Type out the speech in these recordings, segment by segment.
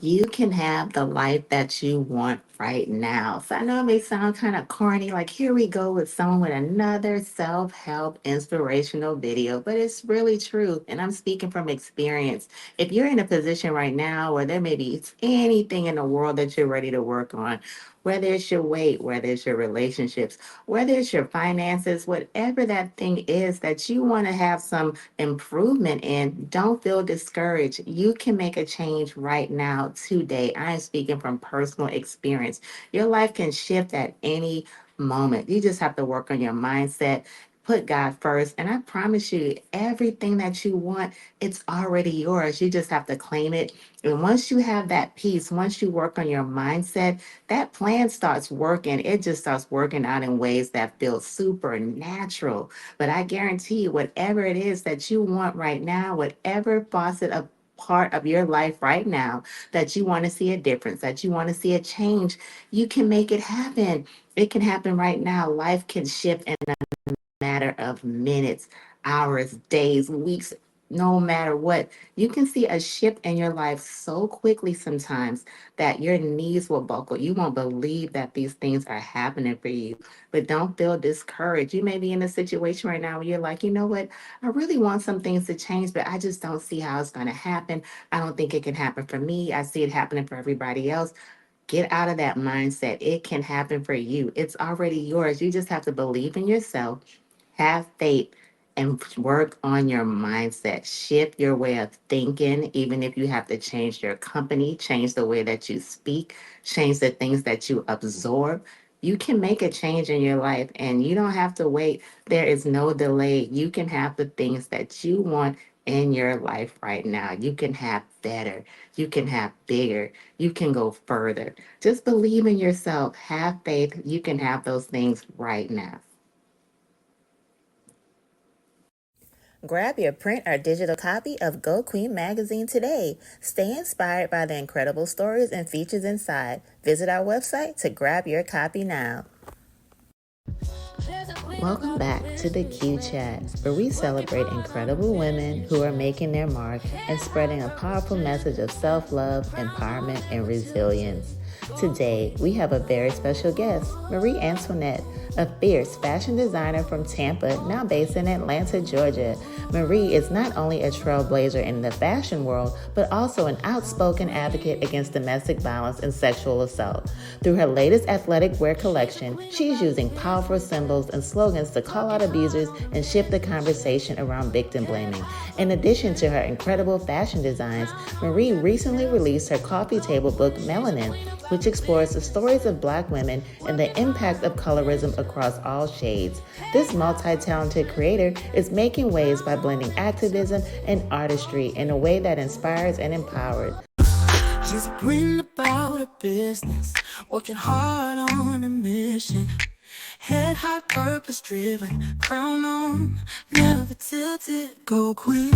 You can have the life that you want right now. So I know it may sound kind of corny, like here we go with someone with another self help inspirational video, but it's really true. And I'm speaking from experience. If you're in a position right now where there may be anything in the world that you're ready to work on, whether it's your weight, whether it's your relationships, whether it's your finances, whatever that thing is that you want to have some improvement in, don't feel discouraged. You can make a change right now, today. I am speaking from personal experience. Your life can shift at any moment. You just have to work on your mindset. Put God first, and I promise you, everything that you want, it's already yours. You just have to claim it. And once you have that peace, once you work on your mindset, that plan starts working. It just starts working out in ways that feel supernatural. But I guarantee you, whatever it is that you want right now, whatever faucet of part of your life right now that you want to see a difference, that you want to see a change, you can make it happen. It can happen right now. Life can shift in matter of minutes, hours, days, weeks, no matter what. You can see a shift in your life so quickly sometimes that your knees will buckle. You won't believe that these things are happening for you. But don't feel discouraged. You may be in a situation right now where you're like, you know what? I really want some things to change, but I just don't see how it's going to happen. I don't think it can happen for me. I see it happening for everybody else. Get out of that mindset. It can happen for you. It's already yours. You just have to believe in yourself, have faith, and work on your mindset. Shift your way of thinking, even if you have to change your company, change the way that you speak, change the things that you absorb. You can make a change in your life and you don't have to wait. There is no delay. You can have the things that you want in your life right now. You can have better. You can have bigger. You can go further. Just believe in yourself. Have faith. You can have those things right now. Grab your print or digital copy of Go Queen magazine today. Stay inspired by the incredible stories and features inside. Visit our website to grab your copy now. Welcome back to the Q Chat, where we celebrate incredible women who are making their mark and spreading a powerful message of self-love, empowerment, and resilience. Today, we have a very special guest, Marie Antoinette, a fierce fashion designer from Tampa, now based in Atlanta, Georgia. Marie is not only a trailblazer in the fashion world, but also an outspoken advocate against domestic violence and sexual assault. Through her latest athletic wear collection, she's using powerful symbols and slogans to call out abusers and shift the conversation around victim blaming. In addition to her incredible fashion designs, Marie recently released her coffee table book, Melanin, which explores the stories of Black women and the impact of colorism across all shades. This multi-talented creator is making waves by blending activism and artistry in a way that inspires and empowers. Just bring about a business, working hard on a mission. Head high, purpose driven, crown on, never tilted, go queen.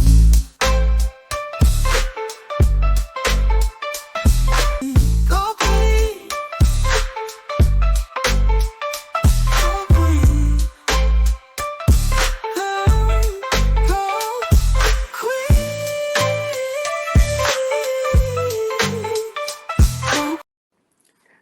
Go queen. Go queen. Go queen.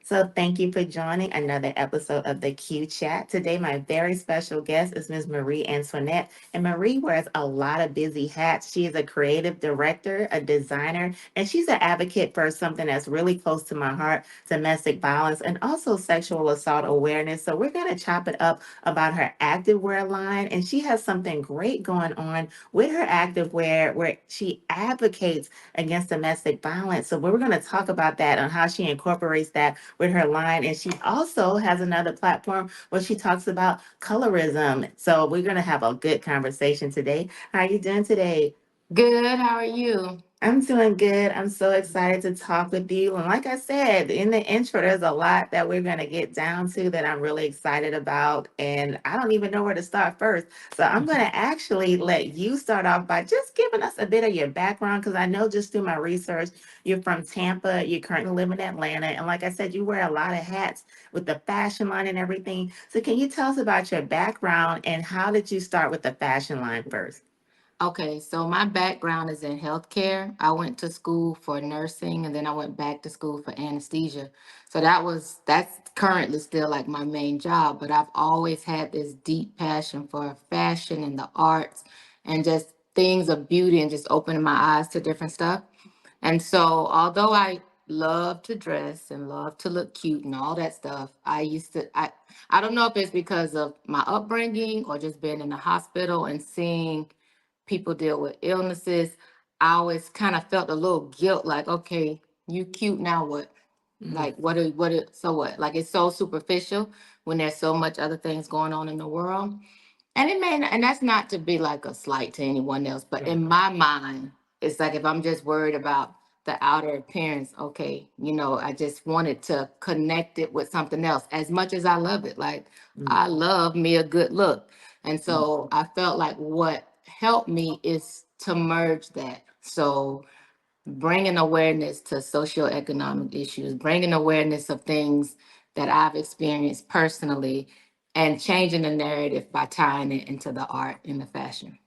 So thank you for joining another episode of the Q Chat. Today, my very special guest is Ms. Marie Antoinette. And Marie wears a lot of busy hats. She is a creative director, a designer, and she's an advocate for something that's really close to my heart, domestic violence, and also sexual assault awareness. So we're going to chop it up about her activewear line. And she has something great going on with her activewear where she advocates against domestic violence. So we're going to talk about that and how she incorporates that with her line. And she also has another platform where she talks about colorism. So we're going to have a good conversation today. How are you doing today? Good. How are you? I'm doing good. I'm so excited to talk with you. And like I said in the intro, there's a lot that we're going to get down to that I'm really excited about. And I don't even know where to start first. So I'm going to actually let you start off by just giving us a bit of your background, because I know just through my research, you're from Tampa, you currently live in Atlanta. And like I said, you wear a lot of hats with the fashion line and everything. So can you tell us about your background and how did you start with the fashion line first? Okay, so my background is in healthcare. I went to school for nursing and then I went back to school for anesthesia. So that's currently still like my main job, but I've always had this deep passion for fashion and the arts and just things of beauty and just opening my eyes to different stuff. And so, although I love to dress and love to look cute and all that stuff, I don't know if it's because of my upbringing or just being in the hospital and seeing people deal with illnesses. I always kind of felt a little guilt, like, okay, you cute, now what? Mm, Like, so what? Like, it's so superficial when there's so much other things going on in the world. And it may not, and that's not to be like a slight to anyone else, but right. in my mind, it's like if I'm just worried about the outer appearance, okay, I just wanted to connect it with something else as much as I love it. Like Mm, I love me a good look. And mm. so I felt like what helped me is to merge that. So bringing awareness to socioeconomic issues, bringing awareness of things that I've experienced personally, and changing the narrative by tying it into the art and the fashion.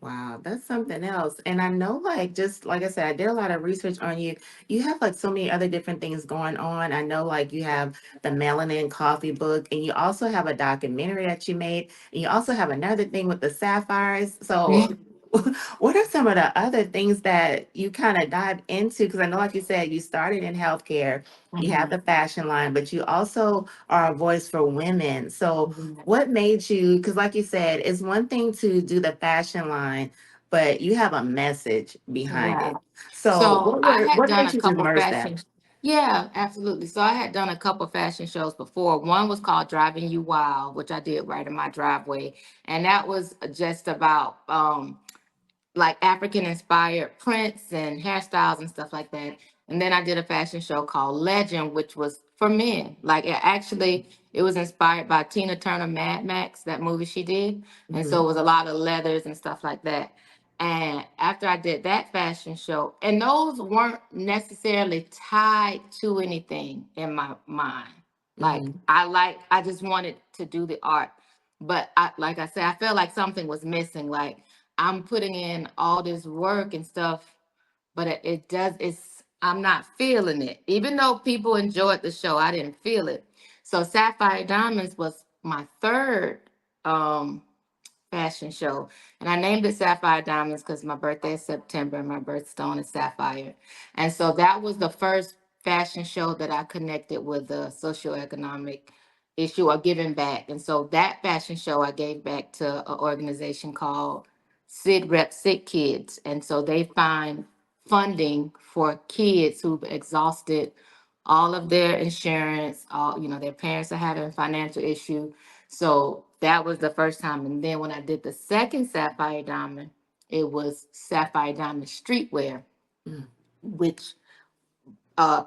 Wow, that's something else. And I know, like, just like I said, I did a lot of research on you. You have like so many other different things going on. I know, like, you have the Melanin coffee book, and you also have a documentary that you made, and you also have another thing with the sapphires. So, what are some of the other things that you kind of dive into? Because I know, like you said, you started in healthcare, you have Mhm, the fashion line, but you also are a voice for women. So, mhm. what made you, because like you said, it's one thing to do the fashion line, but you have a message behind Yeah. it. So So I had what done made a you couple immerse that? fashion. Yeah, absolutely. So I had done a couple fashion shows before. One was called Driving You Wild, which I did right in my driveway, and that was just about like African inspired prints and hairstyles and stuff like that. And then I did a fashion show called Legend, which was for men. Like it was inspired by Tina Turner Mad Max, that movie she did. And so Mhm, it was a lot of leathers and stuff like that. And after I did that fashion show, and those weren't necessarily tied to anything in my mind. mhm, I just wanted to do the art. But like I said, I felt like something was missing. Like I'm putting in all this work and stuff, but I'm not feeling it. Even though people enjoyed the show, I didn't feel it. So Sapphire Diamonds was my third um fashion show. And I named it Sapphire Diamonds because my birthday is September and my birthstone is sapphire. And so that was the first fashion show that I connected with the socioeconomic issue or giving back. And so that fashion show I gave back to an organization called Sid Rep Sick Kids. And so they find funding for kids who've exhausted all of their insurance, their parents are having financial issue, so that was the first time. And then when I did the second Sapphire Diamond, it was Sapphire Diamond Streetwear, mm, which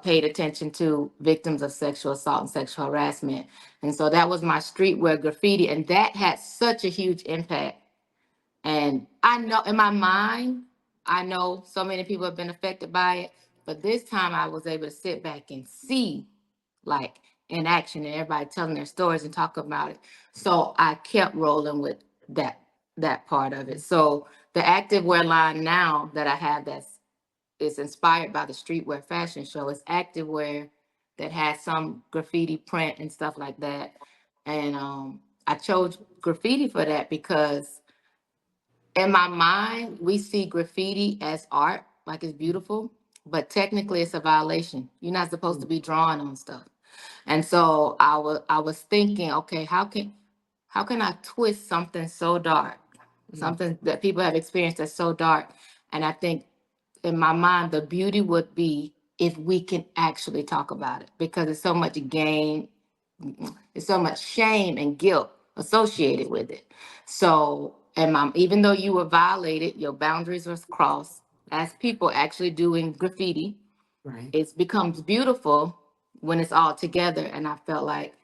paid attention to victims of sexual assault and sexual harassment. And so that was my streetwear graffiti. And that had such a huge impact. And I know in my mind, I know so many people have been affected by it. But this time I was able to sit back and see like in action and everybody telling their stories and talk about it. So I kept rolling with that part of it. So the activewear line now that I have that's is inspired by the streetwear fashion show is activewear that has some graffiti print and stuff like that. And I chose graffiti for that because in my mind we see graffiti as art, like it's beautiful, but technically it's a violation. You're not supposed to mm, be drawing on stuff. And so I was thinking, okay, how can I twist something so dark, mm, something that people have experienced that's so dark? And I think in my mind, the beauty would be if we can actually talk about it because it's so much gain, there's so much shame and guilt associated with it. So, even though you were violated, your boundaries were crossed. As people actually doing graffiti, right. it becomes beautiful when it's all together. And I felt like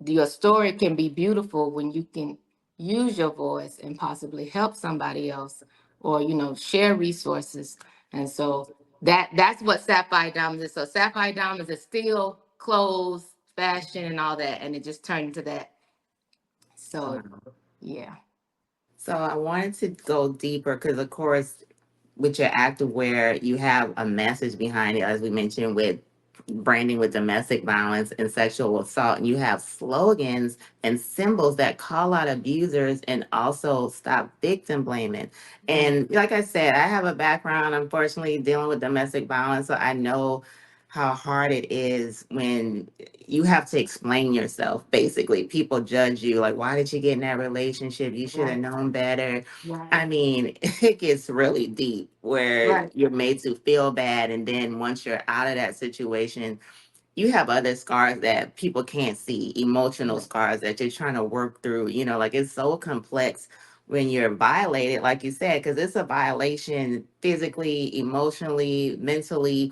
your story can be beautiful when you can use your voice and possibly help somebody else or share resources. And so that's what Sapphire Diamonds is. So Sapphire Diamonds is still clothes, fashion, and all that, and it just turned into that. So Wow. yeah. So I wanted to go deeper because, of course, with your activewear, you have a message behind it, as we mentioned with branding with domestic violence and sexual assault. And you have slogans and symbols that call out abusers and also stop victim blaming. And like I said, I have a background, unfortunately, dealing with domestic violence. So I know how hard it is when you have to explain yourself. Basically, people judge you like, why did you get in that relationship? You should have Right. known better. Right. I mean, it gets really deep where Right. you're made to feel bad. And then once you're out of that situation, you have other scars that people can't see, emotional Right. scars that you're trying to work through. Like it's so complex when you're violated, like you said, because it's a violation physically, emotionally, mentally,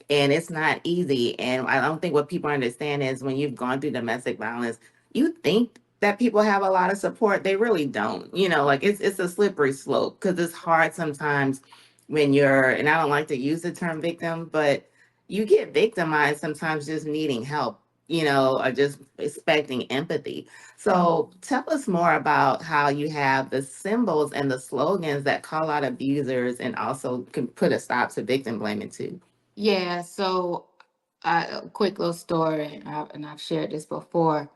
and it's not easy. And I don't think what people understand is when you've gone through domestic violence, you think that people have a lot of support. They really don't. Like it's a slippery slope because it's hard sometimes when you're, and I don't like to use the term victim, but you get victimized sometimes just needing help, or just expecting empathy. So tell us more about how you have the symbols and the slogans that call out abusers and also can put a stop to victim blaming too. Yeah. So, a quick little story, and I've shared this before.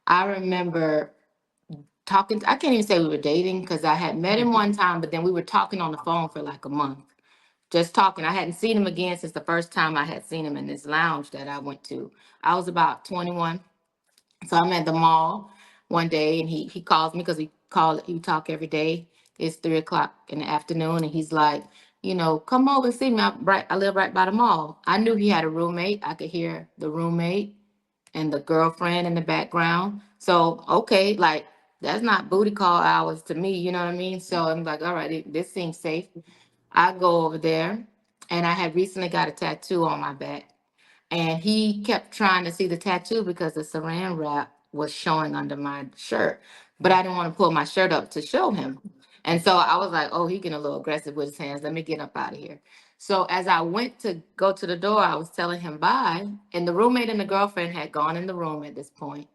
I remember talking. I can't even say we were dating because I had met him one time, but then we were talking on the phone for like a month, just talking. I hadn't seen him again since the first time I had seen him in this lounge that I went to. I was about 21. So I'm at the mall one day, and he calls me because we talk every day. It's 3 o'clock in the afternoon, and he's like, come over and see me. I live right by the mall. I knew he had a roommate. I could hear the roommate and the girlfriend in the background. So okay, like that's not booty call hours to me. You know what I mean? So I'm like, all right, this seems safe. I go over there, and I had recently got a tattoo on my back, and he kept trying to see the tattoo because the saran wrap was showing under my shirt. But I didn't want to pull my shirt up to show him. And so I was like, oh, he getting a little aggressive with his hands. Let me get up out of here. So as I went to go to the door, I was telling him bye. And the roommate and the girlfriend had gone in the room at this point.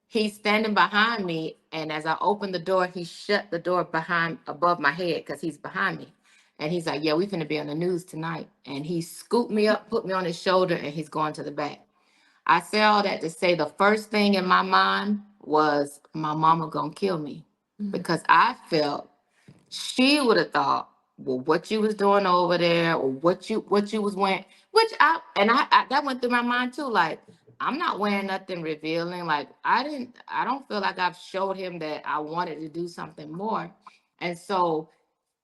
He's standing behind me, and as I opened the door, he shut the door behind above my head because he's behind me. And he's like, "Yeah, we finna be on the news tonight." And he scooped me up, put me on his shoulder, and he's going to the back. I say all that to say the first thing in my mind was my mama gonna kill me because I felt she would have thought, well, what you was doing over there, or what you was wearing, which I that went through my mind too. Like, I'm not wearing nothing revealing. Like, I don't feel like I've showed him that I wanted to do something more. And so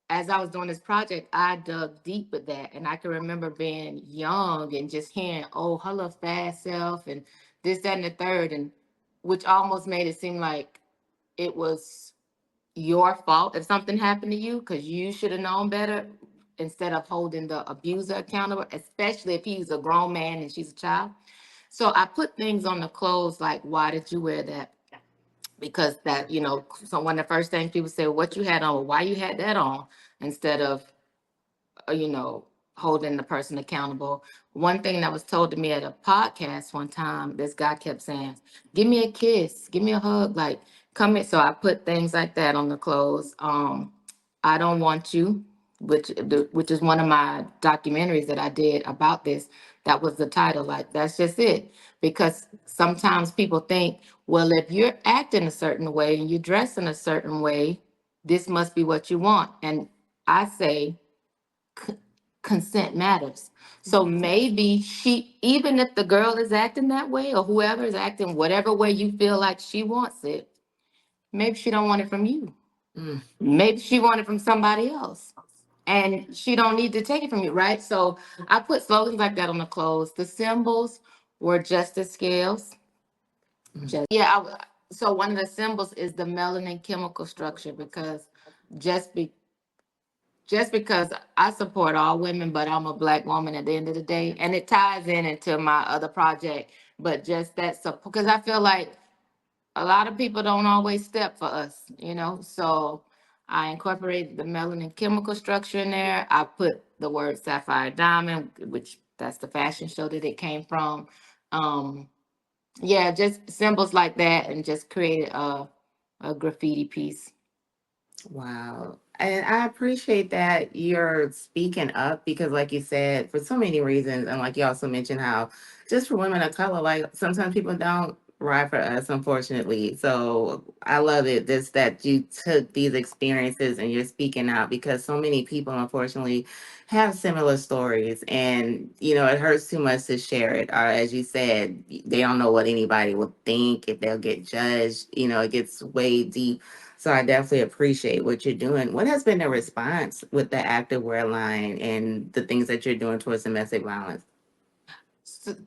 as I was doing this project, I dug deep with that. And I can remember being young and just hearing, oh, her little fast self and this, that, and the third, and which almost made it seem like it was your fault if something happened to you because you should have known better instead of holding the abuser accountable, especially if he's a grown man and she's a child. So I put things on the clothes like, why did you wear that? Because that, so one of the first things people say, what you had on, why you had that on, instead of uh, you know, holding the person accountable. One thing that was told to me at a podcast one time, this guy kept saying, "Give me a kiss, give me a hug, like come in." So I put things like that on the clothes. I don't want you, which is one of my documentaries that I did about this. That was the title. Like that's just it. Because sometimes people think, well, if you're acting a certain way and you dress in a certain way, this must be what you want. And I say consent matters. So maybe even if the girl is acting that way or whoever is acting whatever way you feel like she wants it, maybe she don't want it from you. Mm. Maybe she want it from somebody else. And she don't need to take it from you, right? So I put slogans like that on the clothes. The symbols were justice scales. So one of the symbols is the melanin chemical structure because just be just because I support all women, but I'm a black woman at the end of the day, and it ties in into my other project. But just that support, because I feel like a lot of people don't always step for us. So I incorporated the melanin chemical structure in there. I put the word sapphire diamond, which that's the fashion show that it came from. Um, yeah, just symbols like that, and just created a graffiti piece. Wow. And I appreciate that you're speaking up because, like you said, for so many reasons, and like you also mentioned how just for women of color, like sometimes people don't ride for us, unfortunately. So I love it this that you took these experiences and you're speaking out because so many people, unfortunately, have similar stories, and it hurts too much to share it. Or as you said, they don't know what anybody will think if they'll get judged. It gets way deep, so I definitely appreciate what you're doing. What has been the response with the active wear line and the things that you're doing towards domestic violence?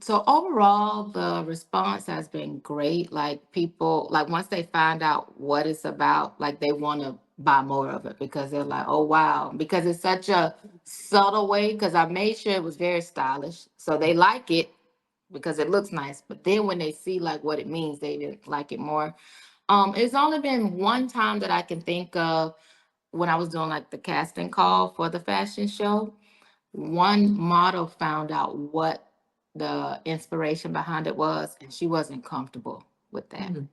So overall, the response has been great. Like people, like once they find out what it's about, like they want to buy more of it because they're like, oh wow, because it's such a subtle way. Because I made sure it was very stylish, so they like it because it looks nice. But then when they see like what it means, they like it more. It's only been one time that I can think of when I was doing like the casting call for the fashion show. One model found out what the inspiration behind it was, and she wasn't comfortable with that. Mm,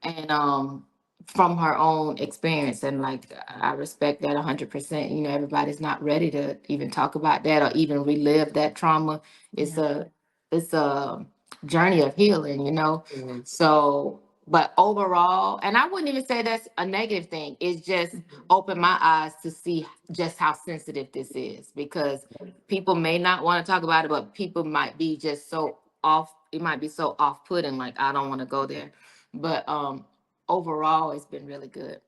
And from her own experience, and like I respect that 100%. Everybody's not ready to even talk about that or even relive that trauma. It's yeah. a it's a journey of healing. Mm, So, but overall, and I wouldn't even say that's a negative thing. It's just mhm. opened my eyes to see just how sensitive this is, because people may not want to talk about it, but people might be just so off. It might be so off-putting, like I don't want to go there. But overall, it's been really good.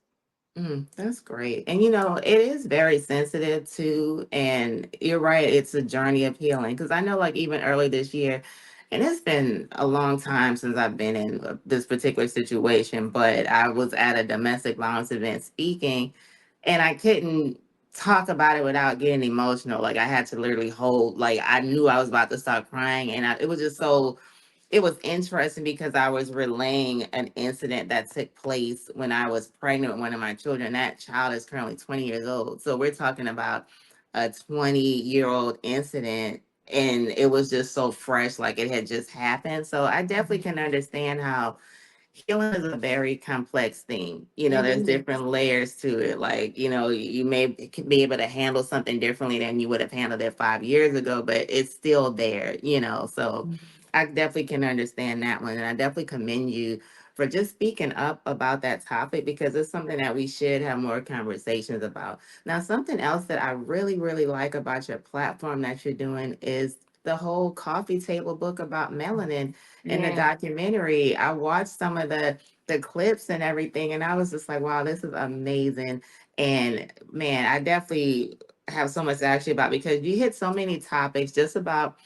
That's great. And it is very sensitive too. And you're right, it's a journey of healing. Because I know, like, even early this year, and it's been a long time since I've been in this particular situation, but I was at a domestic violence event speaking, and I couldn't talk about it without getting emotional. Like, I had to literally hold, like, I knew I was about to start crying. And it was just so it was interesting because I was relaying an incident that took place when I was pregnant with one of my children. That child is currently 20 years old. So we're talking about a 20-year-old incident. And it was just so fresh, like it had just happened. So I definitely can understand how healing is a very complex thing. It There's is. different layers to it. Like, you may can be able to handle something differently than you would have handled it 5 years ago, but it's still there. So I definitely can understand that one. And I definitely commend you for just speaking up about that topic because it's something that we should have more conversations about. Now, something else that I really, really like about your platform that you're doing is the whole coffee table book about melanin in the Yeah. documentary. I watched some of the clips and everything, and I was just like, wow, this is amazing. And man, I definitely have so much to ask you about because you hit so many topics just about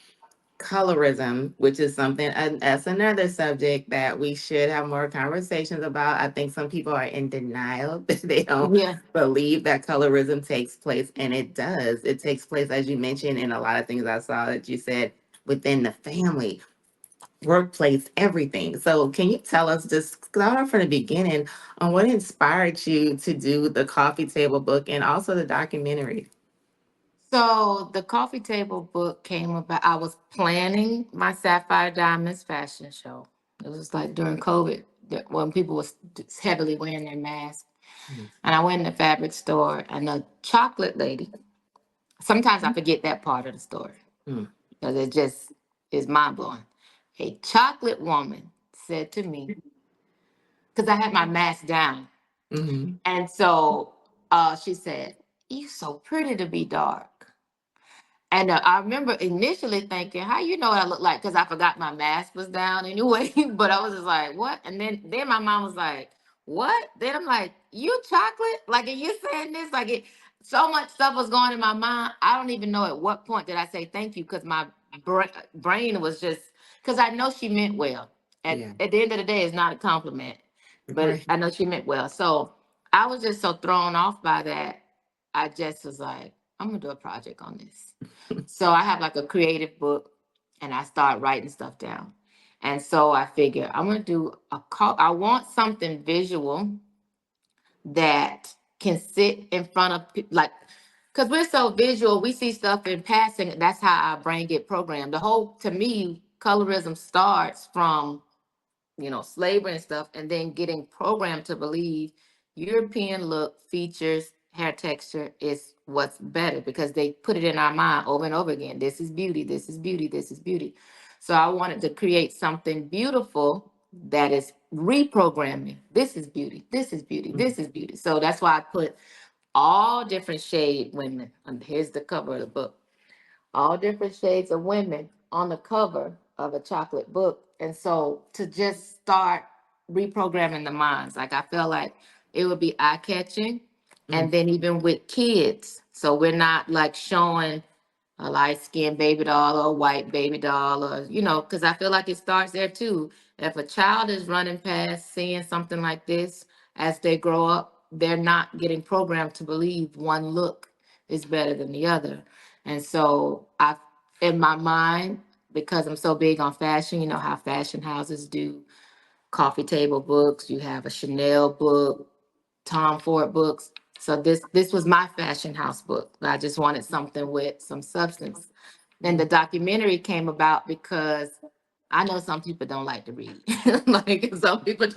colorism, which is something, and that's another subject that we should have more conversations about. I think some people are in denial. They don't Yeah. believe that colorism takes place, and it does. It takes place, as you mentioned, in a lot of things I saw that you said within the family, workplace, everything. So, can you tell us, just start off from the beginning, on what inspired you to do the coffee table book and also the documentary? So the coffee table book came about. I was planning my Sapphire Diamonds fashion show. It was like during COVID, when people was heavily wearing their masks. Mm, And I went in the fabric store, and a chocolate lady. Sometimes I forget that part of the story mm, because it just is mind blowing. A chocolate woman said to me, because I had my mask down, mhm, and so she said, "You so pretty to be dark." And I remember initially thinking, "How you know what I look like?" Because I forgot my mask was down anyway. But I was just like, "What?" And then my mom was like, "What?" Then I'm like, "You chocolate? Like, are you saying this? Like, so much stuff was going in my mind. I don't even know at what point did I say thank you because my brain was just because I know she meant well. yeah, At the end of the day, it's not a compliment, but right. I know she meant well. So I was just so thrown off by that. I just was like, I'm gonna do a project on this. So I have like a creative book, and I start writing stuff down. And so I figure I'm gonna do a call. I want something visual that can sit in front of like, because we're so visual, we see stuff in passing. That's how our brain get programmed. The whole, to me, colorism starts from slavery and stuff, and then getting programmed to believe European look, features, hair texture is what's better because they put it in our mind over and over again. This is beauty, this is beauty, this is beauty. So I wanted to create something beautiful that is reprogramming. This is beauty, this is beauty, this is beauty. So that's why I put all different shade women. And here's the cover of the book. All different shades of women on the cover of a chocolate book. And so to just start reprogramming the minds, like I feel like it would be eye catching. Mm. And then even with kids, so we're not like showing a light skinned baby doll or a white baby doll, or, you know, because I feel like it starts there too. If a child is running past seeing something like this as they grow up, they're not getting programmed to believe one look is better than the other. And so I, in my mind, because I'm so big on fashion, you know how fashion houses do coffee table books, you have a Chanel book, Tom Ford books. So this was my fashion house book. I just wanted something with some substance. Then the Mm. documentary came about because I know some people don't like to read. Like some people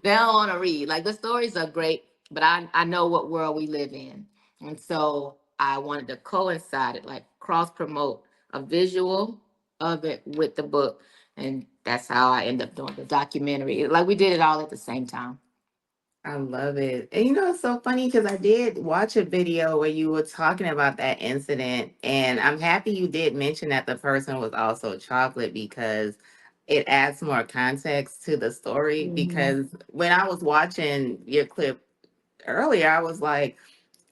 they don't want to read. Like the stories are great, but I know what world we live in. And so I wanted to coincide it, like cross promote a visual of it with the book. And that's how I end up doing the documentary. Like we did it all at the same time. I love it. And you know, it's so funny because I did watch a video where you were talking about that incident, and I'm happy you did mention that the person was also chocolate because it adds more context to the story. Mhm. Because when I was watching your clip earlier, I was like,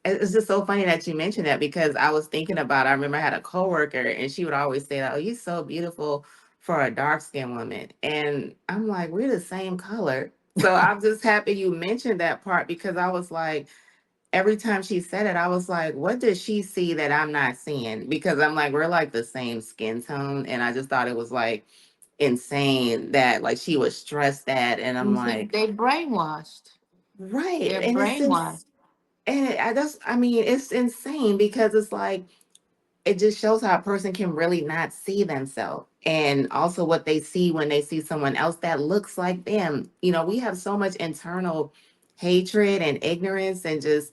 it's just so funny that you mentioned that because I was thinking about, I remember I had a coworker and she would always say that, oh, you're so beautiful for a dark skinned woman. And I'm like, we're the same color. So I'm just happy you mentioned that part because I was like, every time she said it, I was like, what does she see that I'm not seeing? Because I'm like, we're like the same skin tone. And I just thought it was like insane that like she was stressed that. And I'm You see, like, they brainwashed. right. They're And it's brainwashed. just, and I just, I mean, it's insane because it's like, it just shows how a person can really not see themselves and also what they see when they see someone else that looks like them. You know, we have so much internal hatred and ignorance and just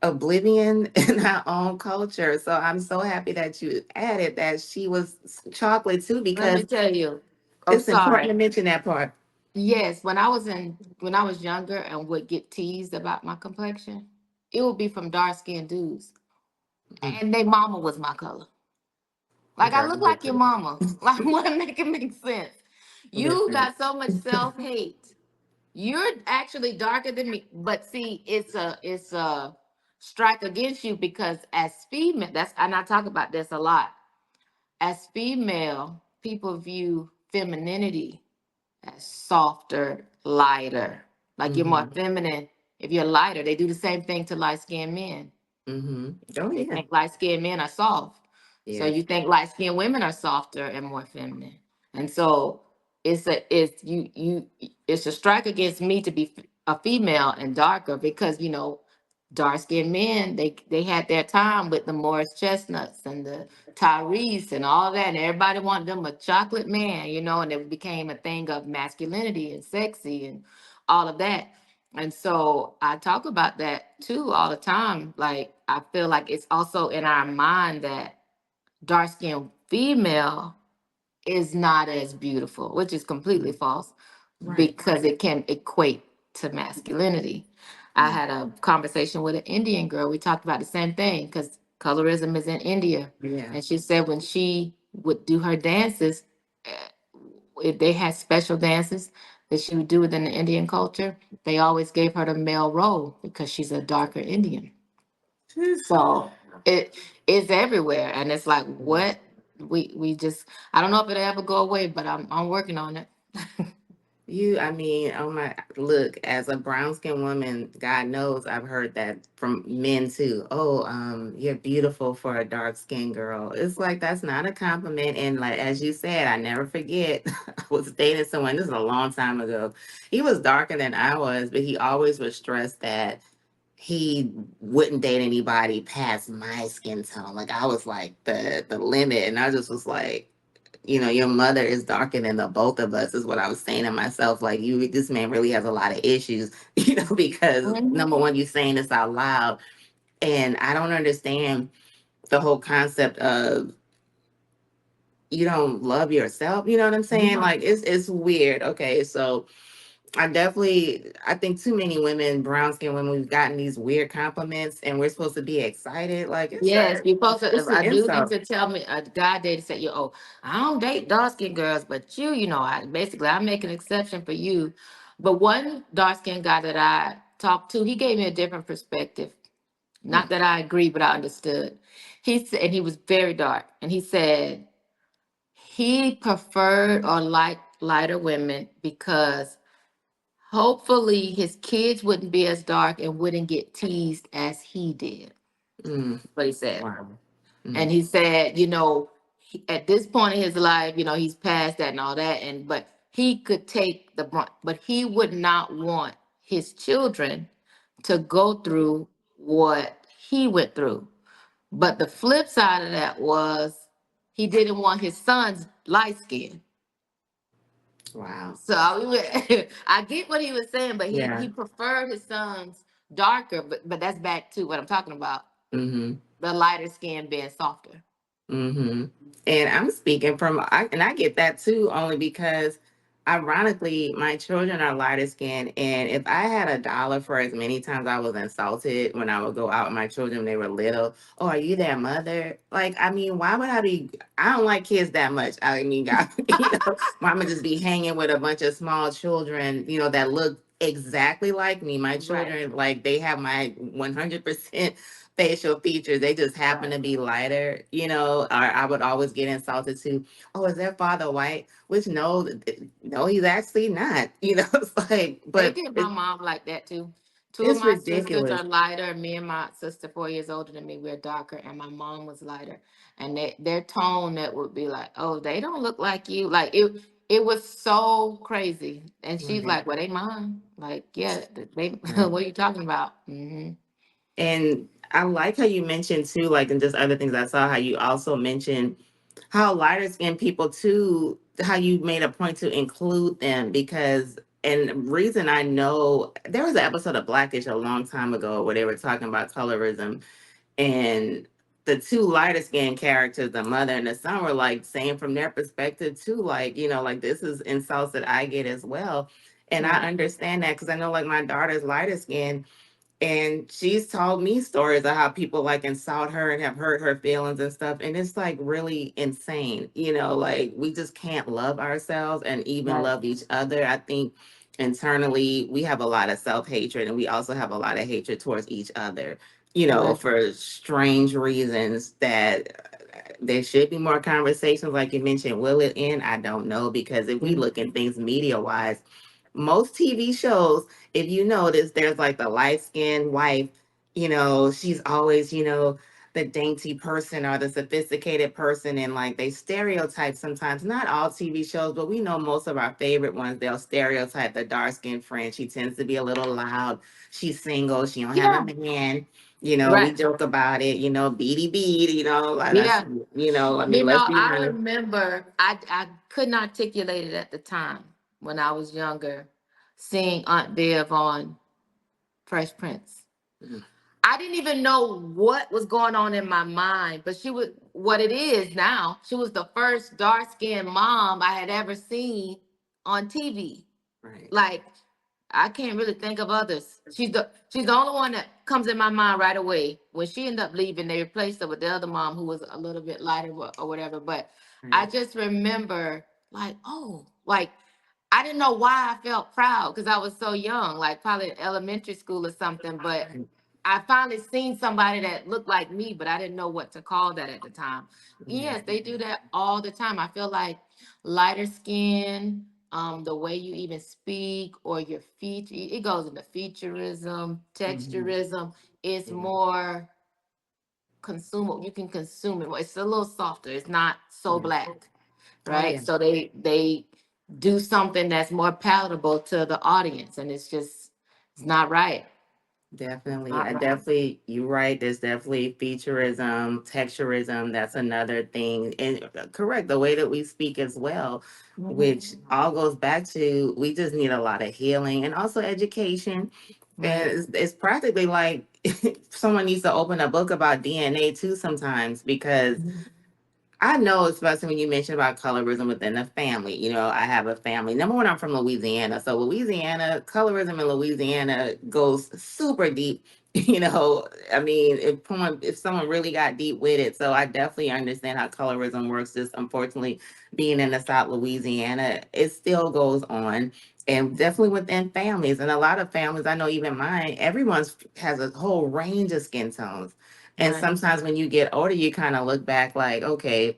oblivion in our own culture. So I'm so happy that you added that she was chocolate too, Let me because tell you. I'm it's important sorry. to mention that part. Yes, when I was younger and would get teased about my complexion, it would be from dark skinned dudes. Mm, And their mama was my color. Like I girl, look like your mama. Like what make it make sense? You listen. got so much self-hate. You're actually darker than me. But see, it's a strike against you because as female, that's and I talk about this a lot. As female, people view femininity as softer, lighter. Like you're more Mm-hmm. feminine. If you're lighter, they do the same thing to light skinned men. Mm-hmm. Oh They yeah. think light skinned men are soft. So Yes. you think light skinned women are softer and more feminine. And so it's a strike against me to be a female and darker because dark skinned men they had their time with the Morris Chestnuts and the Tyrese and all that, and everybody wanted them a chocolate man, and it became a thing of masculinity and sexy and all of that. And so I talk about that too all the time. Like I feel like it's also in our mind that dark skinned female is not as beautiful, which is completely false Right. because it can equate to masculinity. I Mm. had a conversation with an Indian girl. We talked about the same thing because colorism is in India. Yeah. And she said when she would do her dances, eh, if they had special dances that she would do within the Indian culture, they always gave her the male role because she's a darker Indian. So it is everywhere. And it's like, Yeah. what? We just I don't know if it'll ever go away, but I'm working on it. I mean, oh my, look, as a brown skinned woman, God knows I've heard that from men too. Oh, you're beautiful for a dark skinned girl. It's like that's not a compliment. And like as you said, I never forget, I was dating someone, this is a long time ago. He was darker than I was, but he always would stress that he wouldn't date anybody past my skin tone. Like I was like the limit. And I just was like, your mother is darker than the both of us, is what I was saying to myself. Like, this man really has a lot of issues, because Mhm. number one, you saying this out loud. And I don't understand the whole concept of you don't love yourself. You know what I'm saying? Yeah. Like, it's weird. Okay, so I think too many women, brown skinned women, we've gotten these weird compliments, and we're supposed to be excited. Like, Yes, you supposed to. it's an A dude used insult. to tell me, a guy dated said, "You, oh, I don't date dark skinned girls, but I basically I make an exception for you." But one dark skinned guy that I talked to, he gave me a different perspective. Mm, Not that I agree, but I understood. He said, and he was very dark, and he said he preferred or liked lighter women because hopefully his kids wouldn't be as dark and wouldn't get teased as he did. mm, What he said. wow. And Mm, he said, at this point in his life, he's past that and all that. But he could take the brunt, but he would not want his children to go through what he went through. But the flip side of that was he didn't want his sons light skinned. wow. So I get what he was saying, but he Yeah. preferred his sons darker. But that's back to what I'm talking about, Mm-hmm. the lighter skin being softer. Mm-hmm. And I'm speaking and I get that too, only because ironically, my children are lighter skinned. And if I had $1 for as many times I was insulted when I would go out with my children when they were little, oh, are you their mother? Like, I mean, why would I be? I don't like kids that much. I mean, God, mama just be hanging with a bunch of small children, that look exactly like me. My Right. children, like, they have my 100% facial features. They just happen Right. to be lighter, or I would always get insulted too. Oh, is their father white? Which no, no, he's actually not. It's like, They but did my mom like that too. Two of it's my sisters ridiculous. are lighter. Me and my sister, 4 years older than me, we're darker, and my mom was lighter. And their tone that would be like, "Oh, they don't look like you." Like it was so crazy. And she's Right, like, "Well, they mine." Like, yeah, they. right. What are you talking about? Hmm. And I like how you mentioned too, like, and just other things I saw, how you also mentioned how lighter skinned people too, how you made a point to include them because, and reason I know there was an episode of Blackish a long time ago where they were talking about colorism, and the two lighter skinned characters, the mother and the son, were like saying from their perspective too, like, like this is insults that I get as well. And I Right. understand that because I know like my daughter's lighter skinned, and she's told me stories of how people like insult her and have hurt her feelings and stuff. And it's like really insane. Like we just can't love ourselves and even Right. love each other. I think internally we have a lot of self hatred and we also have a lot of hatred towards each other, Right. for strange reasons that there should be more conversations. Like you mentioned, will it end? I don't know. Because if we look at things media wise, most TV shows, if you notice, there's like the light skinned wife, she's always, the dainty person or the sophisticated person. And like they stereotype sometimes, not all TV shows, but we know most of our favorite ones, they'll stereotype the dark skinned friend. She tends to be a little loud. She's single. She don't have a Yeah. man. We Right. joke about it, beady bead, like that's, Yeah. I mean, let's be I honest. remember I couldn't articulate it at the time when I was younger, seeing Aunt Bev on Fresh Prince. Mm, I didn't even know what was going on in my mind, but she was what it is now. She was the first dark skinned mom I had ever seen on TV. right. Like I can't really think of others. She's the only one that comes in my mind right away. When she ended up leaving, they replaced her with the other mom who was a little bit lighter or whatever. But I Right. just remember like, oh, like I didn't know why I felt proud because I was so young, like probably in elementary school or something. But Right. I finally seen somebody that looked like me, but I didn't know what to call that at the time. Yeah. Yes, they do that all the time. I feel like lighter skin, the way you even speak or your feature, it goes into featureism, Mhm. texturism. It's Yeah. more consumable. You can consume it. It's a little softer. It's not so Yeah. black, Oh right? yeah. So they do something that's more palatable to the audience, and it's not right. Definitely. Not I right. definitely, you're right. There's definitely featureism, texturism. That's another thing. And correct, the way that we speak as well, which Mhm. all goes back to we just need a lot of healing and also education. And Right. it's practically like someone needs to open a book about DNA too sometimes because Mhm. I know, especially when you mentioned about colorism within the family. You know, I have a family. Number one, I'm from Louisiana. So, Louisiana, colorism in Louisiana goes super deep. You know, I mean, if someone really got deep with it. So, I definitely understand how colorism works. Just unfortunately, being in the South Louisiana, it still goes on. And definitely within families. And a lot of families, I know even mine, everyone's has a whole range of skin tones. And Right. sometimes when you get older, you kind of look back like, okay,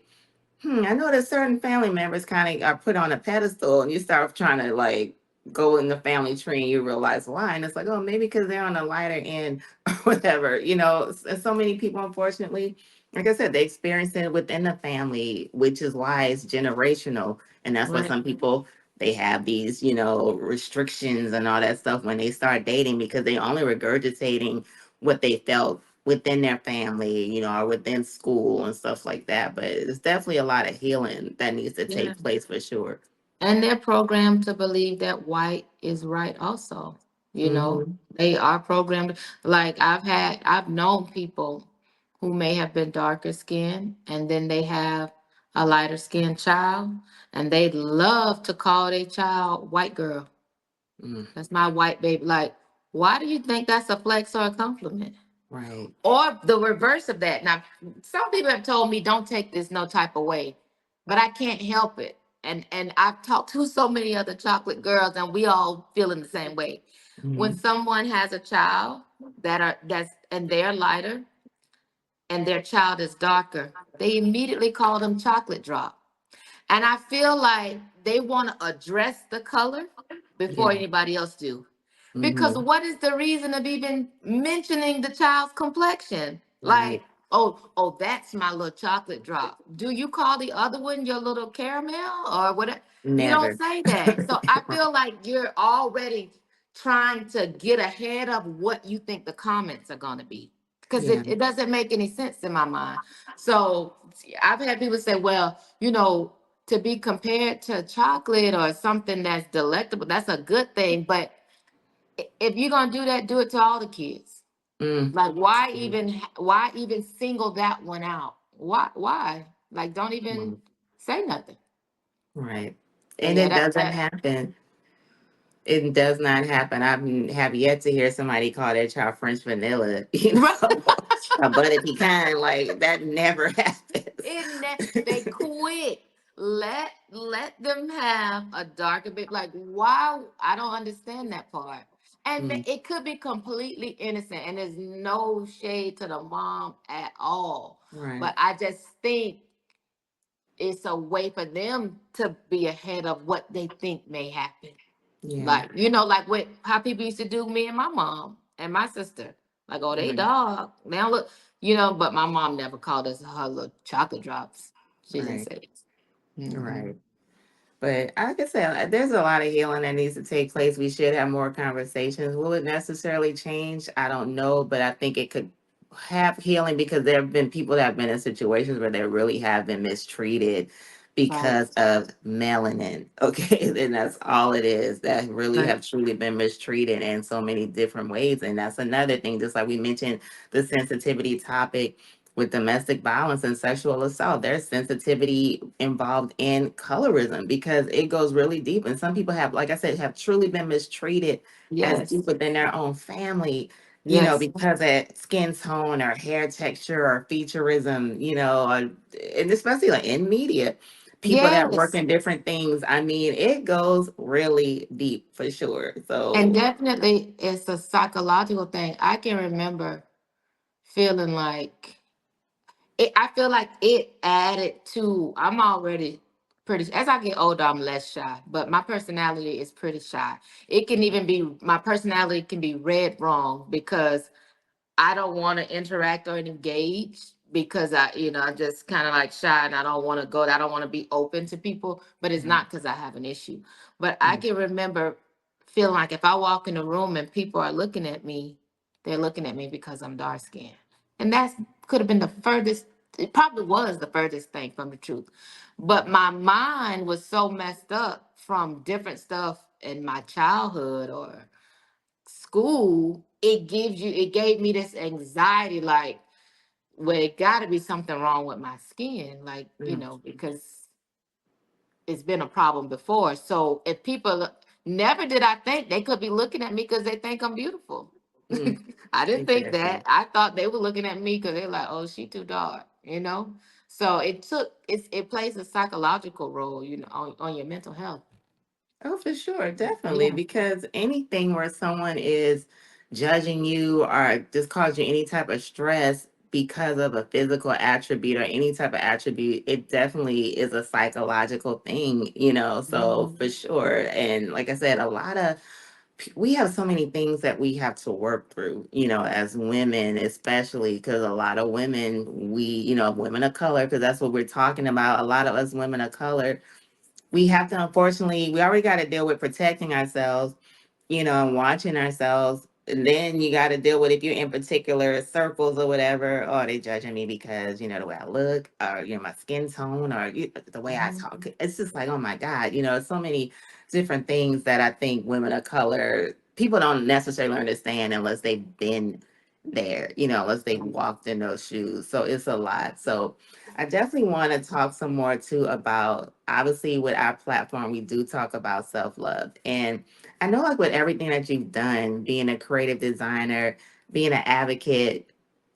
I know that certain family members kind of are put on a pedestal, and you start trying to like go in the family tree, and you realize why, and it's like, oh, maybe because they're on the lighter end or whatever. You know, so many people, unfortunately, like I said, they experience it within the family, which is why it's generational, and that's why Right. some people they have these, restrictions and all that stuff when they start dating because they only regurgitating what they felt within their family, or within school and stuff like that. But it's definitely a lot of healing that needs to Yeah. take place for sure. And they're programmed to believe that white is right also. You know, Hmm. they are programmed. Like I've known people who may have been darker skinned and then they have a lighter skinned child and they love to call their child white girl. Mm, That's my white baby. Like, why do you think that's a flex or a compliment? right. Or the reverse of that. Now, some people have told me don't take this no type of way, but I can't help it. And I've talked to so many other chocolate girls, and we all feel in the same way. When Hmm. someone has a child that's and they're lighter and their child is darker, they immediately call them chocolate drop. And I feel like they want to address the color before Yeah. anybody else do. Because Hmm. what is the reason of even mentioning the child's complexion? Like, Right. oh, that's my little chocolate drop. Do you call the other one your little caramel or whatever? You don't Never. say that. So I feel like you're already trying to get ahead of what you think the comments are going to be. Because Yeah. it doesn't make any sense in my mind. So I've had people say, well, to be compared to chocolate or something that's delectable, that's a good thing. But if you're gonna do that, do it to all the kids. Mm. Like, why even single that one out? Why? Like, don't even say nothing. Right. So And yeah, it that doesn't that happen. It does not happen. Have yet to hear somebody call their child French vanilla, a butter pecan. Like that never happens. they quit. Let them have a darker bit. Like, why? I don't understand that part. And Mm, it could be completely innocent, and there's no shade to the mom at all. right. But I just think it's a way for them to be ahead of what they think may happen. Yeah. Like, like what how people used to do me and my mom and my sister. Like, oh, they Right. dog. They don't look, but my mom never called us her little chocolate drops. She didn't Right. say it. Hmm. Right. But like I said, there's a lot of healing that needs to take place. We should have more conversations. Will it necessarily change? I don't know, but I think it could have healing because there have been people that have been in situations where they really have been mistreated Right. because of melanin. Okay, and that's all it is. That really Right. have truly been mistreated in so many different ways. And that's another thing, just like we mentioned the sensitivity topic with domestic violence and sexual assault. There's sensitivity involved in colorism because it goes really deep. And some people have, like I said, have truly been mistreated as deep Yes. within their own family, Yes. because of skin tone or hair texture or featureism, and especially like in media, people that work Yes. in different things. I mean, it goes really deep for sure. And So, definitely it's a psychological thing. I can remember feeling like I feel like it added to. I'm already pretty. As I get older, I'm less shy, but my personality is pretty shy. It can even be my personality can be read wrong because I don't want to interact or engage because I'm just kind of like shy and I don't want to go. I don't want to be open to people. But it's right. not because I have an issue. But I can remember feeling like if I walk in a room and people are looking at me, they're looking at me because I'm dark skinned. And that's could have been the furthest, it probably was the furthest thing from the truth. But my mind was so messed up from different stuff in my childhood or school, it gave me this anxiety, like, well, it got to be something wrong with my skin, like, Mm, because it's been a problem before. So if people, never did I think they could be looking at me because they think I'm beautiful. mm, I didn't think that. exactly. I thought they were looking at me because they're like, oh, she too dark, So it plays a psychological role, on your mental health. Oh, for sure, definitely. Yeah. Because anything where someone is judging you or just cause you any type of stress because of a physical attribute or any type of attribute, it definitely is a psychological thing, so for Mhm. sure. And like I said, we have so many things that we have to work through, as women, especially because a lot of women, women of color, because that's what we're talking about. A lot of us women of color, we have to, unfortunately, we already got to deal with protecting ourselves, and watching ourselves. And then you got to deal with, if you're in particular circles or whatever, oh, they judging me because, the way I look, or, my skin tone, or the way I talk. Mhm. It's just like, oh my God, so many different things that I think women of color, people don't necessarily understand unless they've been there, unless they've walked in those shoes. So it's a lot. So I definitely want to talk some more too about, obviously, with our platform, we do talk about self love. And I know, like, with everything that you've done, being a creative designer, being an advocate,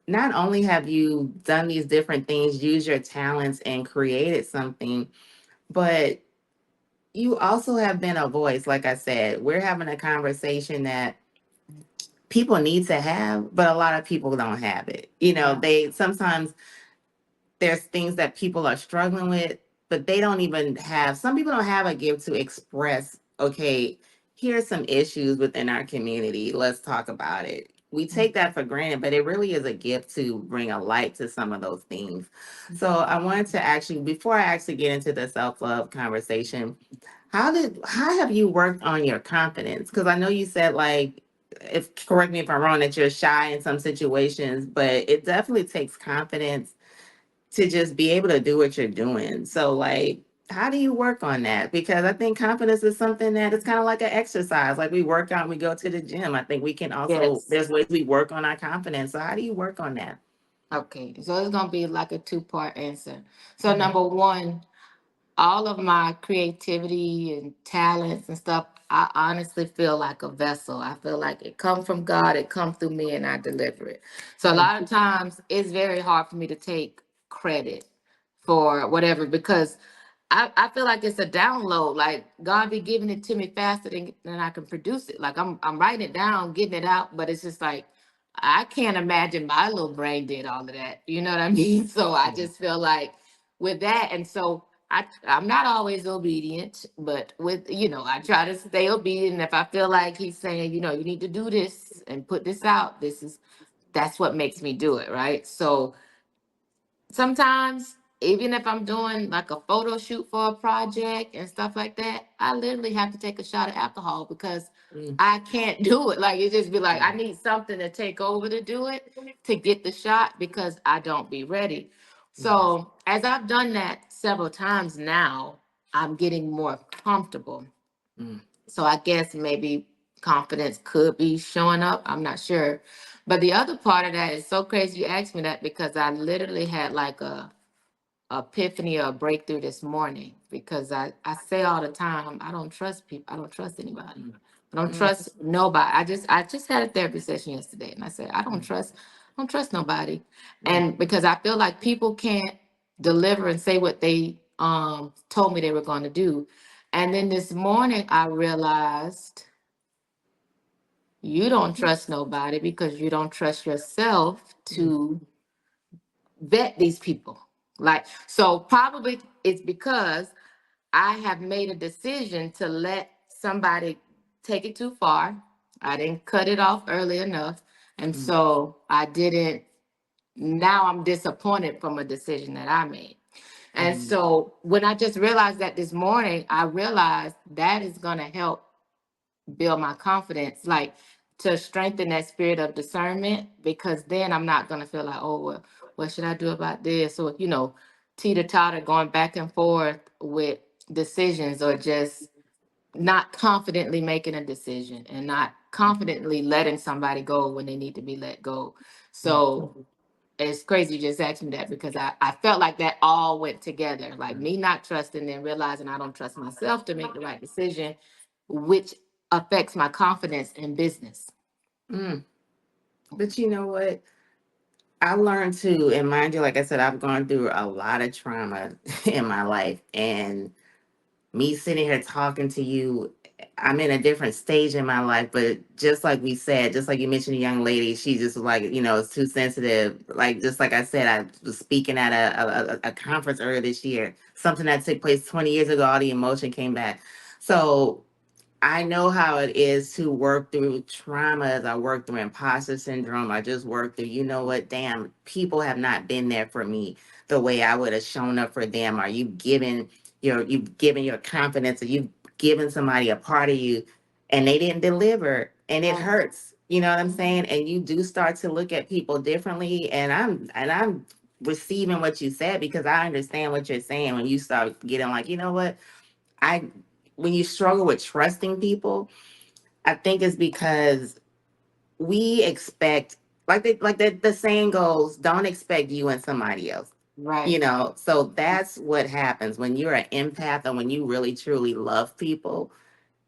not only have you done these different things, use your talents and created something, but you also have been a voice. Like I said, we're having a conversation that people need to have, but a lot of people don't have it. Yeah. They sometimes, there's things that people are struggling with, but they don't even have, some people don't have a gift to express, okay, here's some issues within our community. Let's talk about it. We take that for granted, but it really is a gift to bring a light to some of those things. So I wanted to actually, before I actually get into the self-love conversation, how have you worked on your confidence? Because I know you said, like, if correct me if I'm wrong, that you're shy in some situations, but it definitely takes confidence to just be able to do what you're doing. So, like, how do you work on that? Because I think confidence is something that is kind of like an exercise. Like, we work out, we go to the gym. I think we can also, Yes. there's ways we work on our confidence. So, how do you work on that? Okay. So it's gonna be like a two-part answer. So Mhm. number one, all of my creativity and talents and stuff, I honestly feel like a vessel. I feel like it comes from God, it comes through me, and I deliver it. So a Mm, lot of times it's very hard for me to take credit for whatever because I feel like it's a download. Like God be giving it to me faster than I can produce it. Like I'm writing it down, getting it out, but it's just like I can't imagine my little brain did all of that. You know what I mean? So I mm, just feel like with that, and so I'm not always obedient, but with I try to stay obedient. If I feel like He's saying, you need to do this and put this out, that's what makes me do it, right? So sometimes even if I'm doing like a photo shoot for a project and stuff like that, I literally have to take a shot of alcohol because mm, I can't do it. Like it just be like I mm, need something to take over to do it to get the shot because I don't be ready. mm, So as I've done that several times now, I'm getting more comfortable. mm, So I guess maybe confidence could be showing up. I'm not sure. But the other part of that is so crazy you asked me that because I literally had like a epiphany or a breakthrough this morning because I say all the time, I don't trust people. I don't trust anybody. mm, I don't mm, trust nobody. I just had a therapy session yesterday and I said, I don't trust nobody. mm, And because I feel like people can't deliver and say what they told me they were going to do. And then this morning I realized you don't trust nobody because you don't trust yourself mm, to vet these people. Like, so probably it's because I have made a decision to let somebody take it too far. I didn't cut it off early enough. And mm, so I didn't, now I'm disappointed from a decision that I made. And mm, so when I just realized that this morning, I realized that is going to help build my confidence. Like to strengthen that spirit of discernment, because then I'm not gonna feel like, oh well, what should I do about this? Or, teeter totter going back and forth with decisions, or just not confidently making a decision and not confidently letting somebody go when they need to be let go. So it's crazy you just asked me that, because I felt like that all went together. Like me not trusting and realizing I don't trust myself to make the right decision, which affects my confidence in business. Mm. But you know what? I learned to, and mind you, like I said, I've gone through a lot of trauma in my life. And me sitting here talking to you, I'm in a different stage in my life. But just like we said, just like you mentioned, a young lady, she just was like, it's too sensitive. Like, just like I said, I was speaking at a conference earlier this year, something that took place 20 years ago, all the emotion came back. So I know how it is to work through traumas. I worked through imposter syndrome. I just worked through, damn, people have not been there for me the way I would have shown up for them. Are you giving you've given your confidence, or you've given somebody a part of you and they didn't deliver, and it Right. hurts. You know what I'm saying? And you do start to look at people differently. And I'm receiving what you said, because I understand what you're saying when you start getting like, what? I when you struggle with trusting people, I think it's because we expect, the saying goes, don't expect you and somebody else. Right. So that's what happens when you're an empath, and when you really truly love people,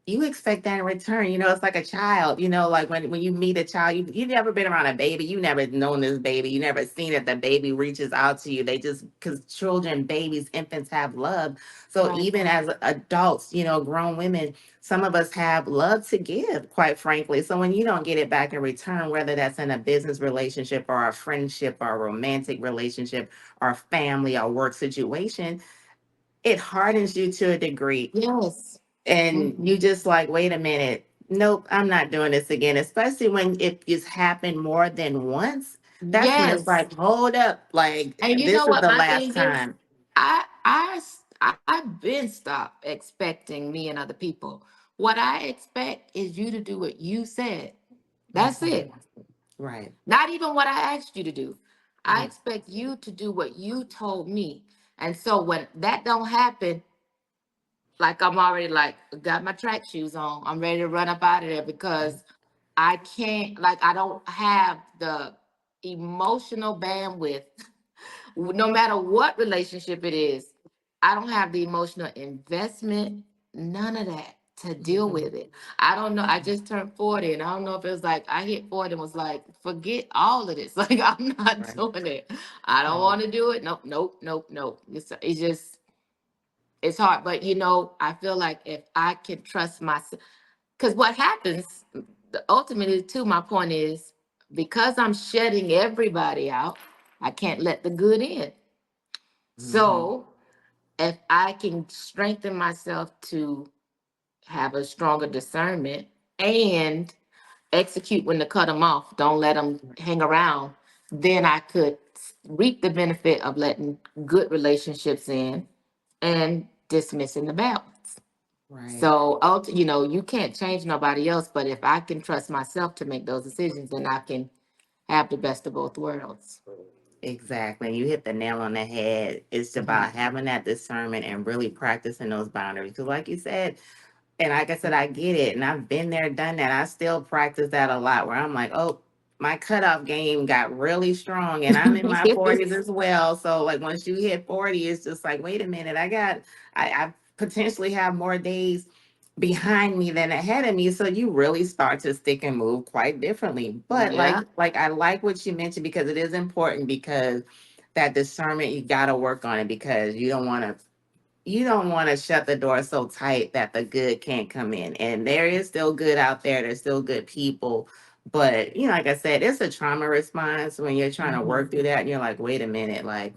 you expect that in return. It's like a child, like when you meet a child, you've never been around a baby, you never known this baby, you never seen it. The baby reaches out to you. They just, because children, babies, infants have love. So Right. even as adults, grown women, some of us have love to give, quite frankly. So when you don't get it back in return, whether that's in a business relationship or a friendship or a romantic relationship or family or work situation, it hardens you to a degree, Yes. and Mhm. you just like, wait a minute, nope, I'm not doing this again. Especially when it's happened more than once. That's when it's Yes. like, hold up, like And you know this is what the my last thing is? time. I've been stopped expecting me and other people. What I expect is you to do what you said. That's Mhm. it. Right. Not even what I asked you to do. I Mhm. expect you to do what you told me. And so when that don't happen, like I'm already like got my track shoes on. I'm ready to run up out of there, because I can't, like, I don't have the emotional bandwidth, no matter what relationship it is. I don't have the emotional investment, none of that to deal Mhm. with it. I don't know. I just turned 40, and I don't know if it was like I hit 40 and was like, forget all of this. Like, I'm not Right. doing it. I don't Right. want to do it. Nope, nope, nope, nope. It's just, it's hard. But, I feel like if I can trust myself, because what happens, ultimately, too, my point is, because I'm shutting everybody out, I can't let the good in. Mhm. So if I can strengthen myself to have a stronger discernment and execute when to cut them off, don't let them hang around, then I could reap the benefit of letting good relationships in and dismissing the bad ones. Right. So, you can't change nobody else, but if I can trust myself to make those decisions, then I can have the best of both worlds. Exactly. You hit the nail on the head. It's about Mhm. having that discernment and really practicing those boundaries. Because, like you said, and like I said, I get it. And I've been there, done that. I still practice that a lot, where I'm like, oh, my cutoff game got really strong. And I'm in my 40s as well. So, like, once you hit 40, it's just like, wait a minute, I potentially have more days behind me than ahead of me. So you really start to stick and move quite differently. But Yeah. I like what you mentioned, because it is important, because that discernment, you got to work on it, because you don't want to shut the door so tight that the good can't come in. And there is still good out there. There's still good people. But, like I said, it's a trauma response when you're trying to work Mhm. through that. And you're like, wait a minute, like,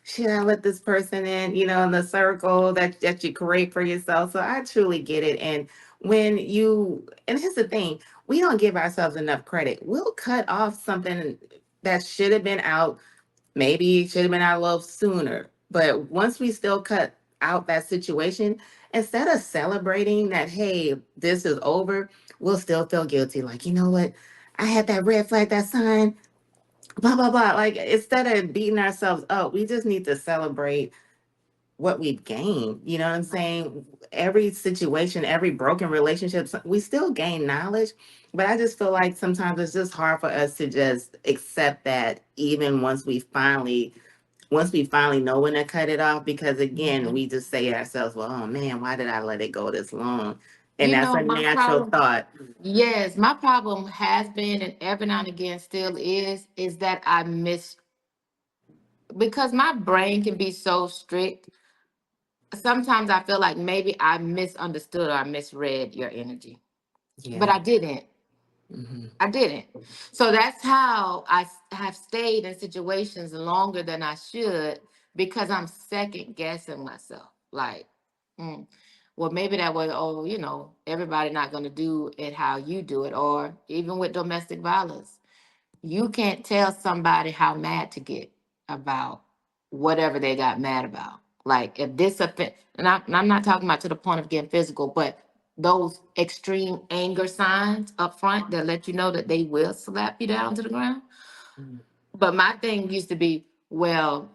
should I let this person in, in the circle that you create for yourself? So I truly get it. And and here's the thing, we don't give ourselves enough credit. We'll cut off something that should have been out. Maybe it should have been out a little sooner. But once we still cut out that situation, instead of celebrating that, hey, this is over, we'll still feel guilty. Like, you know what? I had that red flag, that sign, blah, blah, blah. Like, instead of beating ourselves up, we just need to celebrate what we've gained. You know what I'm saying? Every situation, every broken relationship, we still gain knowledge. But I just feel like sometimes it's just hard for us to just accept that, even once we finally know when to cut it off, because again, we just say to ourselves, well, oh man, why did I let it go this long? And You that's know, a my natural problem, thought. yes, my problem has been and every now and again still is that I miss, because my brain can be so strict. Sometimes I feel like maybe I misunderstood or I misread your energy, but Yeah. I didn't. Hmm. I didn't. So that's how have stayed in situations longer than I should, because I'm second guessing myself. Like, mm, well, maybe that was, oh, everybody not going to do it how you do it. Or even with domestic violence, you can't tell somebody how mad to get about whatever they got mad about. Like if this offend, and I'm not talking about to the point of getting physical, but those extreme anger signs up front that let you know that they will slap you down to the ground. But my thing used to be, well,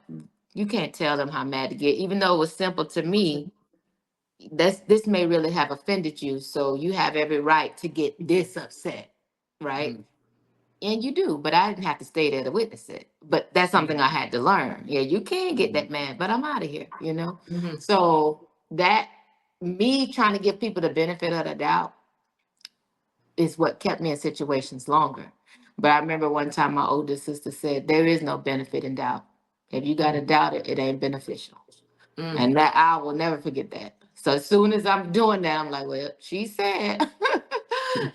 you can't tell them how mad to get, even though it was simple to me. This may really have offended you, so you have every right to get this upset, right? And you do, but I didn't have to stay there to witness it. But that's something I had to learn. Yeah, you can get that mad, but I'm out of here. Hmm. So that, me trying to give people the benefit of the doubt is what kept me in situations longer. But I remember one time my older sister said, there is no benefit in doubt. If you got to doubt it, it ain't beneficial. Mm. And that, I will never forget that. So as soon as I'm doing that, I'm like, well, she said,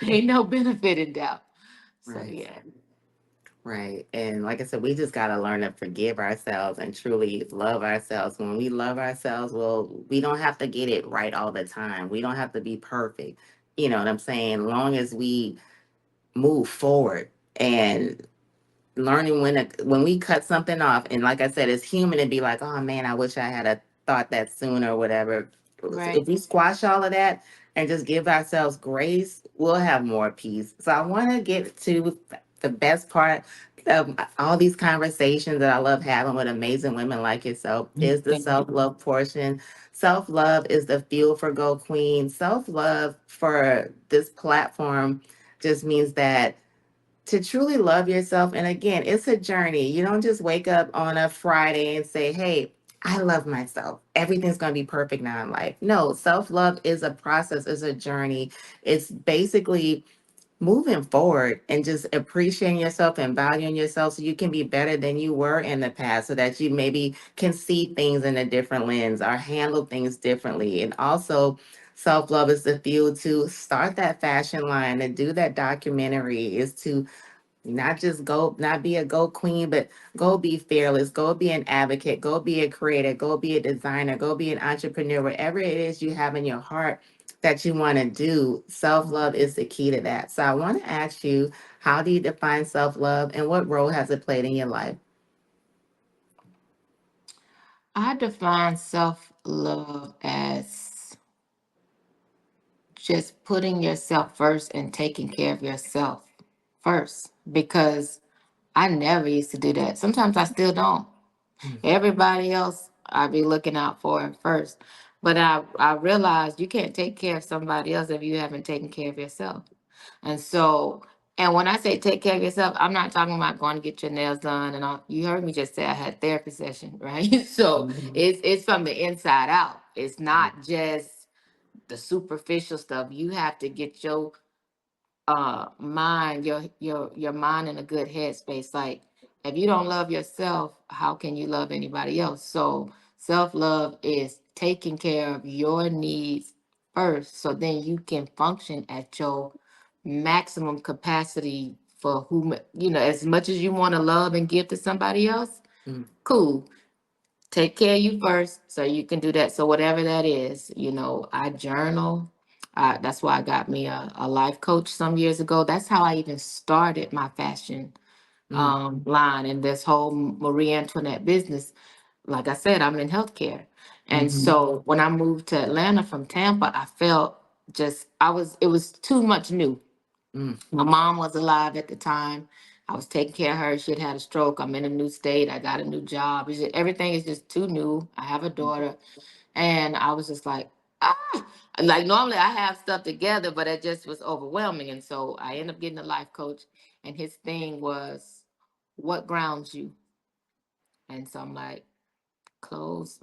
ain't no benefit in doubt. So Right. yeah. Right. And like I said, we just got to learn to forgive ourselves and truly love ourselves. When we love ourselves, well, we don't have to get it right all the time. We don't have to be perfect. You know what I'm saying? Long as we move forward and learning when we cut something off, and like I said, it's human to be like, oh man, I wish I had a thought that sooner or whatever. Right. If we squash all of that and just give ourselves grace, we'll have more peace. So I want to get to the best part of all these conversations that I love having with amazing women like yourself is the Thank you. self-love portion. Self-love is the fuel for Go Queen. Self-love for this platform just means that to truly love yourself. And again, it's a journey. You don't just wake up on a Friday and say, hey, I love myself. Everything's going to be perfect now in life. No, self love is a process, is a journey. It's basically moving forward and just appreciating yourself and valuing yourself so you can be better than you were in the past, so that you maybe can see things in a different lens or handle things differently. And also, self love is the fuel to start that fashion line, to do that documentary, is to not just go, not be a go queen, but go be fearless, go be an advocate, go be a creator, go be a designer, go be an entrepreneur, whatever it is you have in your heart that you want to do. Self love is the key to that. So I want to ask you, how do you define self love and what role has it played in your life? I define self love as just putting yourself first and taking care of yourself first, because I never used to do that. Sometimes I still don't. Mm. Everybody else I be looking out for first. But I realized you can't take care of somebody else if you haven't taken care of yourself. And so, and when I say take care of yourself, I'm not talking about going to get your nails done and all. You heard me just say I had therapy session, right? So Mhm. it's from the inside out. It's not just the superficial stuff. You have to get your mind, your mind in a good headspace. Like if you don't love yourself, how can you love anybody else? So self-love is taking care of your needs first, so then you can function at your maximum capacity for whom, as much as you want to love and give to somebody else. Mm. Cool. Take care of you first so you can do that. So whatever that is, I journal. That's why I got me a life coach some years ago. That's how I even started my fashion Mm. line and this whole Marie Antoinette business. Like I said, I'm in healthcare. And Mm-hmm. so when I moved to Atlanta from Tampa, I felt it was too much new. Mm. My mom was alive at the time. I was taking care of her. She had a stroke. I'm in a new state. I got a new job. Everything is just too new. I have a daughter. And I was just like, ah, like normally I have stuff together, but it just was overwhelming. And so I ended up getting a life coach, and his thing was, what grounds you? And so I'm like, clothes,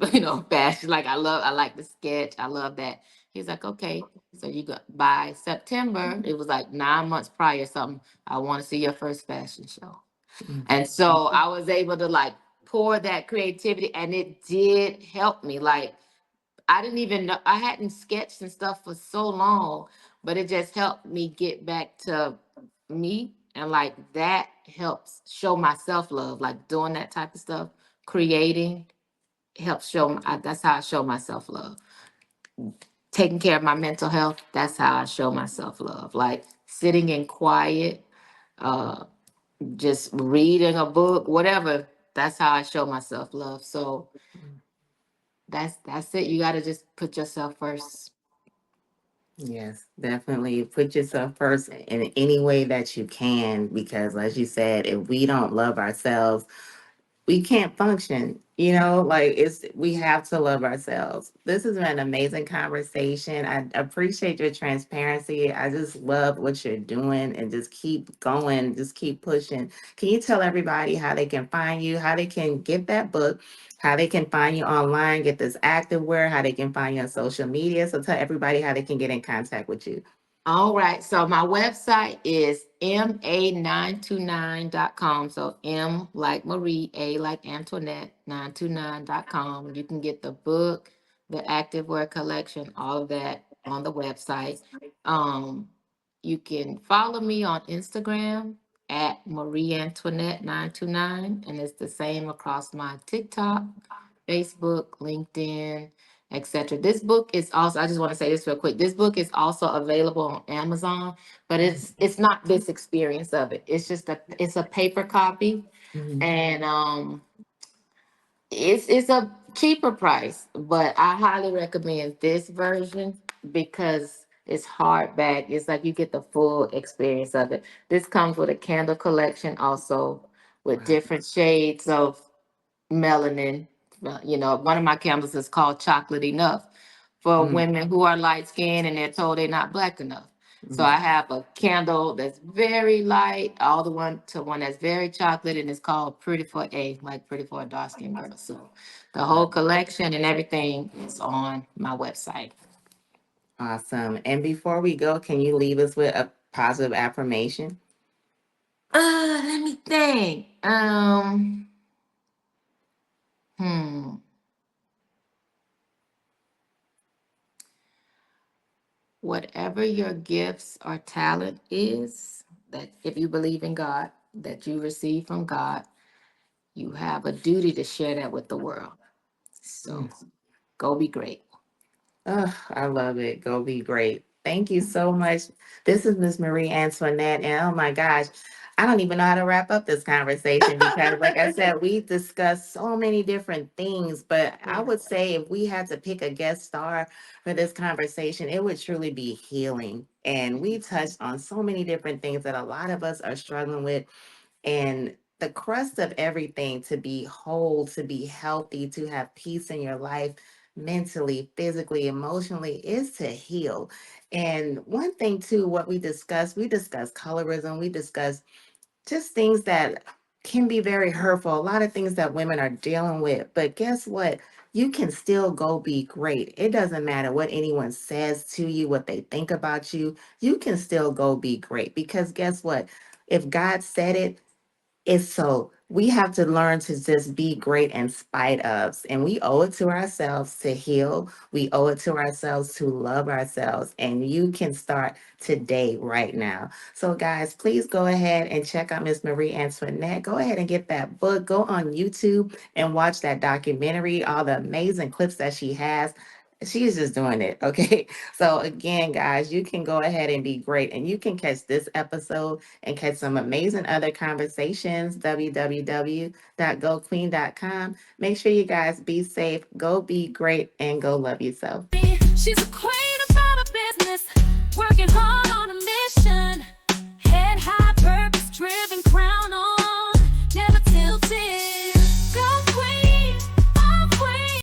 fashion. Like I like the sketch. I love that. He's like, okay, so you got by September, it was like 9 months prior, or something. I want to see your first fashion show. Mm. And so I was able to like pour that creativity, and it did help me. Like I didn't even know I hadn't sketched and stuff for so long, but it just helped me get back to me. And like that helps show my self love, like doing that type of stuff, creating helps that's how I show myself love. Taking care of my mental health, that's how I show myself love. Like sitting in quiet, uh, just reading a book, whatever, that's how I show myself love. So that's it. You got to just put yourself first. Yes, definitely put yourself first in any way that you can, because as you said, if we don't love ourselves, we can't function. Like we have to love ourselves. This has been an amazing conversation. I appreciate your transparency. I just love what you're doing, and just keep going, just keep pushing. Can you tell everybody how they can find you, how they can get that book, how they can find you online, get this activewear, how they can find you on social media? So tell everybody how they can get in contact with you. All right. So my website is ma929.com. So M like Marie, A like Antoinette, 929.com. You can get the book, the activewear collection, all of that on the website. Um, you can follow me on Instagram at Marie Antoinette 929, and it's the same across my TikTok, Facebook, LinkedIn, etc. This book is also, I just want to say this real quick. This book is also available on Amazon, but it's not this experience of it. It's a paper copy, Mhm. and it's a cheaper price, but I highly recommend this version because it's hardback. It's like you get the full experience of it. This comes with a candle collection also, with Wow. different shades of melanin. One of my candles is called Chocolate Enough for Mm, women who are light skinned and they're told they're not black enough. So mm. I have a candle that's very light, all the one to one that's very chocolate, and it's called Pretty for A, like Pretty for a Dark Skinned Girl. So the whole collection and everything is on my website. Awesome. And before we go, can you leave us with a positive affirmation? Let me think. Hmm. Whatever your gifts or talent is, that if you believe in God, that you receive from God, you have a duty to share that with the world. So go be great. Oh, I love it. Go be great. Thank you so much. This is Miss Marie Antoinette. And oh my gosh, I don't even know how to wrap up this conversation because, like I said, we discussed so many different things. But I would say if we had to pick a guest star for this conversation, it would truly be healing. And we touched on so many different things that a lot of us are struggling with. And the crust of everything, to be whole, to be healthy, to have peace in your life, mentally, physically, emotionally, is to heal. And one thing, too, what we discussed colorism, we discussed just things that can be very hurtful, a lot of things that women are dealing with. But guess what? You can still go be great. It doesn't matter what anyone says to you, what they think about you. You can still go be great because guess what? If God said it, it's so we have to learn to just be great in spite of. And we owe it to ourselves to heal. We owe it to ourselves to love ourselves. And you can start today, right now. So, guys, please go ahead and check out Miss Marie Antoinette. Go ahead and get that book. Go on YouTube and watch that documentary, all the amazing clips that she has. She's just doing it. Okay. So again, guys, you can go ahead and be great, and you can catch this episode and catch some amazing other conversations. www.goqueen.com. Make sure you guys be safe, go be great, and go love yourself. She's a queen.